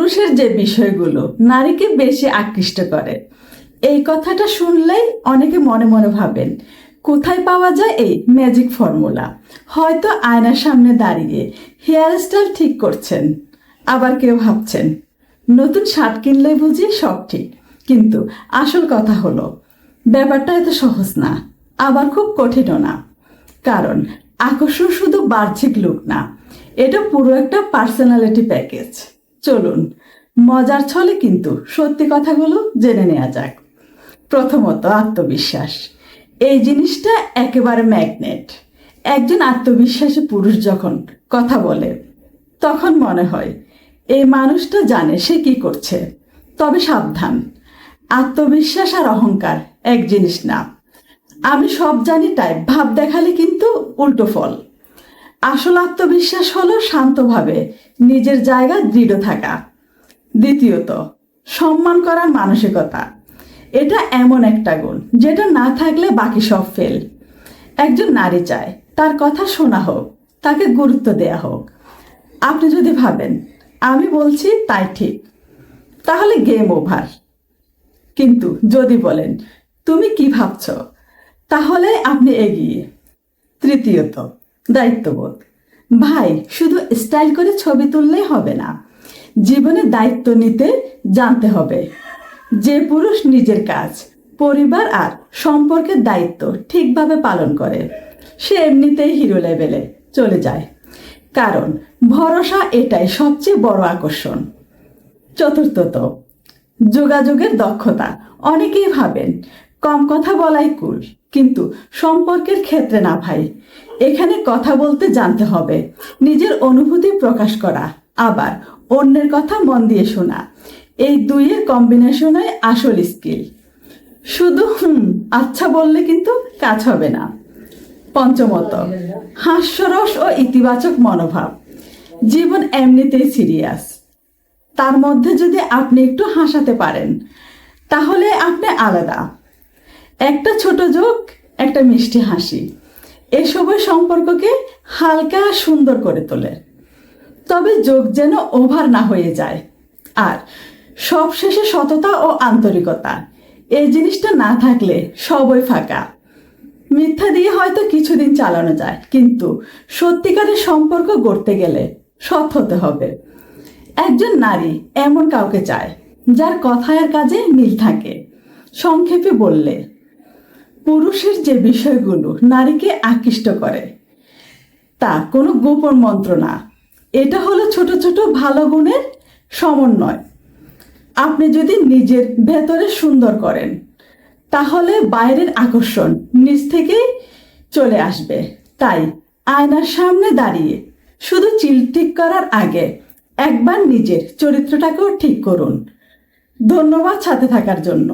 পুরুষের যে বিষয়গুলো নারীকে বেশি আকৃষ্ট করে, এই কথাটা শুনলেই অনেকে মনে মনে ভাবেন কোথায় পাওয়া যায় এই ম্যাজিক ফর্মুলা। হয়তো আয়নার সামনে দাঁড়িয়ে হেয়ার স্টাইল ঠিক করছেন, আবার কেউ ভাবছেন নতুন শার্ট কিনলেই বুঝি সব ঠিক। কিন্তু আসল কথা হলো ব্যাপারটা এত সহজ না, আবার খুব কঠিনও না। কারণ আকর্ষণ শুধু বাহ্যিক লুক না, এটা পুরো একটা পার্সোনালিটি প্যাকেজ। চলুন মজার ছলে কিন্তু সত্যি কথাগুলো জেনে নেওয়া যাক। প্রথমত, আত্মবিশ্বাস। এই জিনিসটা একেবারে ম্যাগনেট। একজন আত্মবিশ্বাসী পুরুষ যখন কথা বলে তখন মনে হয় এই মানুষটা জানে সে কি করছে। তবে সাবধান, আত্মবিশ্বাস আর অহংকার এক জিনিস না। আমি সব জানি টাইপ ভাব দেখালে কিন্তু উল্টো ফল। আসল আত্মবিশ্বাস হলো শান্তভাবে নিজের জায়গা দৃঢ় থাকা। দ্বিতীয়ত, সম্মান করার মানসিকতা। এটা এমন একটা গুণ যেটা না থাকলে বাকি সব ফেল। একজন নারী চায় তার কথা শোনা হোক, তাকে গুরুত্ব দেয়া হোক। আপনি যদি ভাবেন আমি বলছি তাই ঠিক, তাহলে গেম ওভার। কিন্তু যদি বলেন তুমি কি ভাবছ, তাহলে আপনি এগিয়ে। তৃতীয়ত, দায়িত্ববোধ। ভাই, শুধু স্টাইল করে ছবি তুললেই হবে না, জীবনে দায়িত্ব নিতে জানতে হবে। যে পুরুষ নিজের কাজ, পরিবার আর সম্পর্কের দায়িত্ব ঠিকভাবে পালন করে সে এমনিতেই হিরো লেভেলে চলে যায়। কারণ ভরসা এটাই সবচেয়ে বড় আকর্ষণ। চতুর্থত, যোগাযোগের দক্ষতা। অনেকেই ভাবেন কম কথা বলাই কুল, কিন্তু সম্পর্কের ক্ষেত্রে না ভাই। এখানে কথা বলতে জানতে হবে, নিজের অনুভূতি প্রকাশ করা, আবার অন্যের কথা মন দিয়ে শোনা। এই দুইয়ের কম্বিনেশনে আসল স্কিল। শুধু আচ্ছা বললে কিন্তু কাজ হবে না। পঞ্চমত, হাস্যরস ও ইতিবাচক মনোভাব। জীবন এমনিতেই সিরিয়াস, তার মধ্যে যদি আপনি একটু হাসাতে পারেন তাহলে আপনি আলাদা। একটা ছোট জোক, একটা মিষ্টি হাসি, এসবের সম্পর্ককে হালকা সুন্দর করে তোলে। তবে জোক যেন ওভার না হয়ে যায়। আর সবশেষে সততা ও আন্তরিকতা। এই জিনিসটা না থাকলে সবই ফাঁকা। মিথ্যা দিয়ে হয়তো কিছুদিন চালানো যায়, কিন্তু সত্যিকারের সম্পর্ক গড়তে গেলে সৎ হতে হবে। একজন নারী এমন কাউকে চায় যার কথায় আর কাজে মিল থাকে। সংক্ষেপে বললে, পুরুষের যে বিষয়গুলো নারীকে আকৃষ্ট করে তা কোনো গোপন মন্ত্র না, এটা হলো ছোট ছোট ভালো গুণের সমন্বয়। আপনি যদি নিজের ভেতরে সুন্দর করেন তাহলে বাইরের আকর্ষণ নিজ থেকেই চলে আসবে। তাই আয়নার সামনে দাঁড়িয়ে শুধু চিল ঠিক করার আগে একবার নিজের চরিত্রটাকেও ঠিক করুন। ধন্যবাদ সাথে থাকার জন্য।